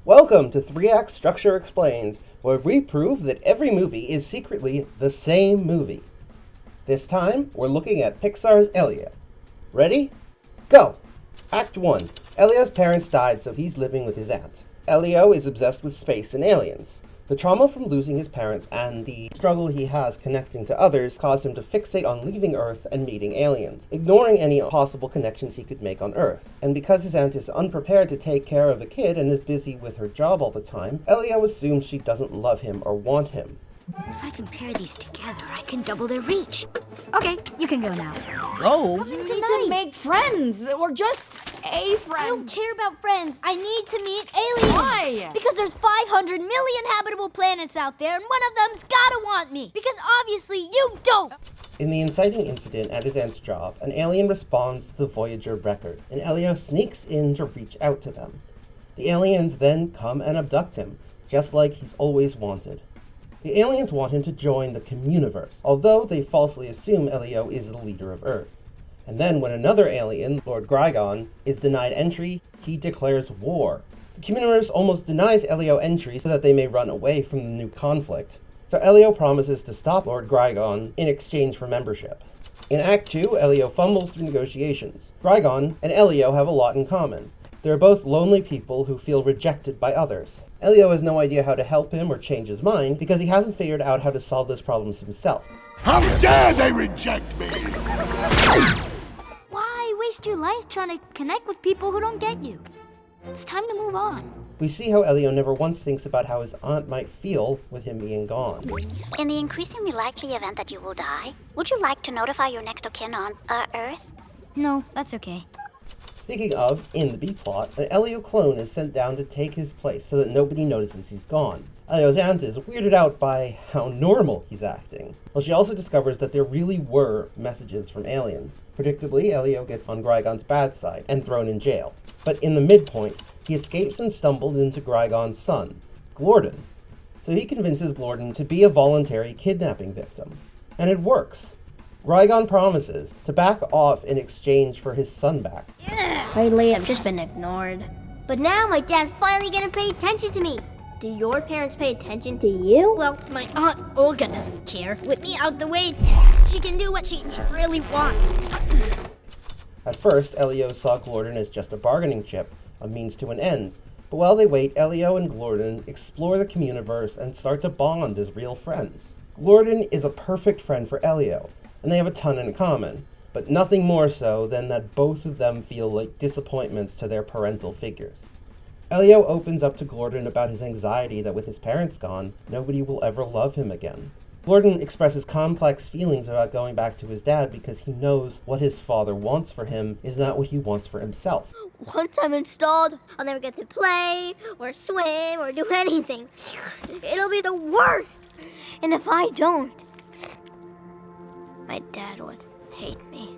Welcome to 3-Act Structure Explained, where we prove that every movie is secretly the same movie. This time, we're looking at Pixar's Elio. Ready? Go! Act 1. Elio's parents died, so he's living with his aunt. Elio is obsessed with space and aliens. The trauma from losing his parents and the struggle he has connecting to others caused him to fixate on leaving Earth and meeting aliens, ignoring any possible connections he could make on Earth. And because his aunt is unprepared to take care of a kid and is busy with her job all the time, Elio assumes she doesn't love him or want him. If I can pair these together, I can double their reach. Okay, you can go now. Go? Coming You need tonight. to make friends, or just a friend. I don't care about friends. I need to meet aliens. Why? Because there's 500 million habitable planets out there, and one of them's gotta want me. Because obviously you don't. In the inciting incident at his aunt's job, an alien responds to the Voyager record, and Elio sneaks in to reach out to them. The aliens then come and abduct him, just like he's always wanted. The aliens want him to join the Communiverse, although they falsely assume Elio is the leader of Earth. And then when another alien, Lord Grygon, is denied entry, he declares war. The Communiverse almost denies Elio entry so that they may run away from the new conflict. So Elio promises to stop Lord Grygon in exchange for membership. In Act 2, Elio fumbles through negotiations. Grygon and Elio have a lot in common. They're both lonely people who feel rejected by others. Elio has no idea how to help him or change his mind because he hasn't figured out how to solve those problems himself. How dare they reject me? Why waste your life trying to connect with people who don't get you? It's time to move on. We see how Elio never once thinks about how his aunt might feel with him being gone. In the increasingly likely event that you will die, would you like to notify your next of kin on Earth? No, that's okay. Speaking of, in the B-plot, an Elio clone is sent down to take his place so that nobody notices he's gone. Elio's aunt is weirded out by how normal he's acting. Well, she also discovers that there really were messages from aliens. Predictably, Elio gets on Grygon's bad side and thrown in jail. But in the midpoint, he escapes and stumbled into Grygon's son, Glorden. So he convinces Glorden to be a voluntary kidnapping victim. And it works. Grygon promises to back off in exchange for his son back. Lately, I've just been ignored. But now my dad's finally gonna pay attention to me. Do your parents pay attention to you? Well, my aunt Olga doesn't care. With me out the way, she can do what she really wants. At first, Elio saw Glorden as just a bargaining chip, a means to an end. But while they wait, Elio and Glorden explore the Communiverse and start to bond as real friends. Glorden is a perfect friend for Elio, and they have a ton in common, but nothing more so than that both of them feel like disappointments to their parental figures. Elio opens up to Glorden about his anxiety that with his parents gone, nobody will ever love him again. Glorden expresses complex feelings about going back to his dad because he knows what his father wants for him is not what he wants for himself. Once I'm installed, I'll never get to play, or swim, or do anything. It'll be the worst. And if I don't, my dad would hate me.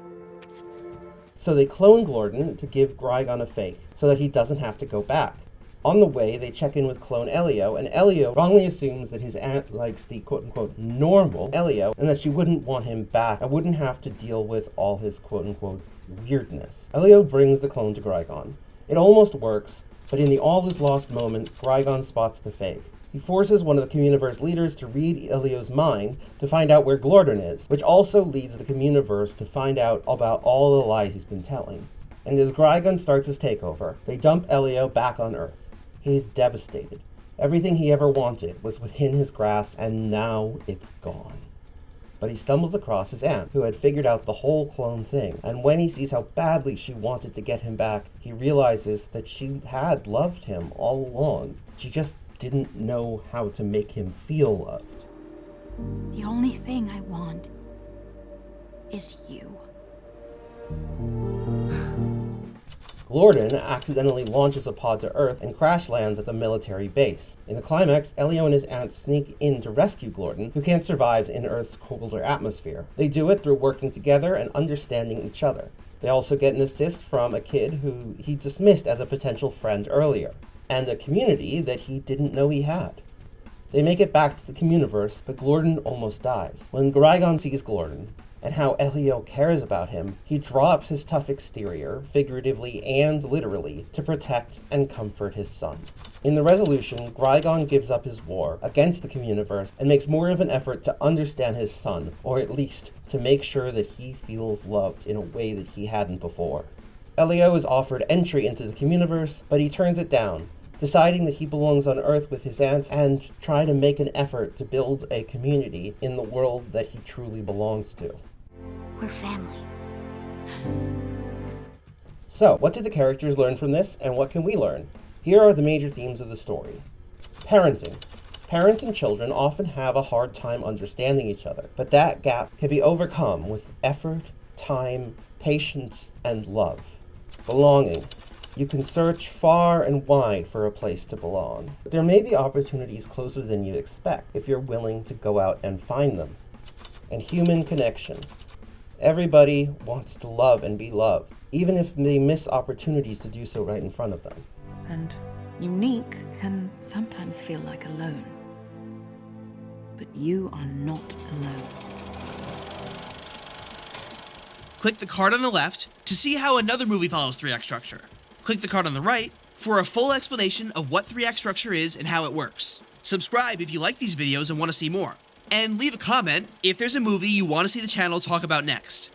So they clone Glorden to give Grygon a fake, so that he doesn't have to go back. On the way, they check in with clone Elio, and Elio wrongly assumes that his aunt likes the quote-unquote normal Elio, and that she wouldn't want him back and wouldn't have to deal with all his quote-unquote weirdness. Elio brings the clone to Grygon. It almost works, but in the all-is-lost moment, Grygon spots the fake. He forces one of the Communiverse leaders to read Elio's mind to find out where Glorden is, which also leads the Communiverse to find out about all the lies he's been telling. And as Grygon starts his takeover, they dump Elio back on Earth. He's devastated. Everything he ever wanted was within his grasp, and now it's gone. But he stumbles across his aunt, who had figured out the whole clone thing, and when he sees how badly she wanted to get him back, he realizes that she had loved him all along. She just didn't know how to make him feel loved. The only thing I want is you. Glorden accidentally launches a pod to Earth and crash lands at the military base. In the climax, Elio and his aunt sneak in to rescue Glorden, who can't survive in Earth's colder atmosphere. They do it through working together and understanding each other. They also get an assist from a kid who he dismissed as a potential friend earlier, and a community that he didn't know he had. They make it back to the Communiverse, but Glorden almost dies. When Grygon sees Glorden, and how Elio cares about him, he drops his tough exterior, figuratively and literally, to protect and comfort his son. In the resolution, Qui-Gon gives up his war against the Communiverse and makes more of an effort to understand his son, or at least to make sure that he feels loved in a way that he hadn't before. Elio is offered entry into the Communiverse, but he turns it down, deciding that he belongs on Earth with his aunt and try to make an effort to build a community in the world that he truly belongs to. We're family. So, what did the characters learn from this, and what can we learn? Here are the major themes of the story. Parenting. Parents and children often have a hard time understanding each other, but that gap can be overcome with effort, time, patience, and love. Belonging. You can search far and wide for a place to belong. But there may be opportunities closer than you'd expect if you're willing to go out and find them. And human connection. Everybody wants to love and be loved, even if they miss opportunities to do so right in front of them. And unique can sometimes feel like alone. But you are not alone. Click the card on the left to see how another movie follows 3-act structure. Click the card on the right for a full explanation of what 3-act structure is and how it works. Subscribe if you like these videos and want to see more. And leave a comment if there's a movie you want to see the channel talk about next.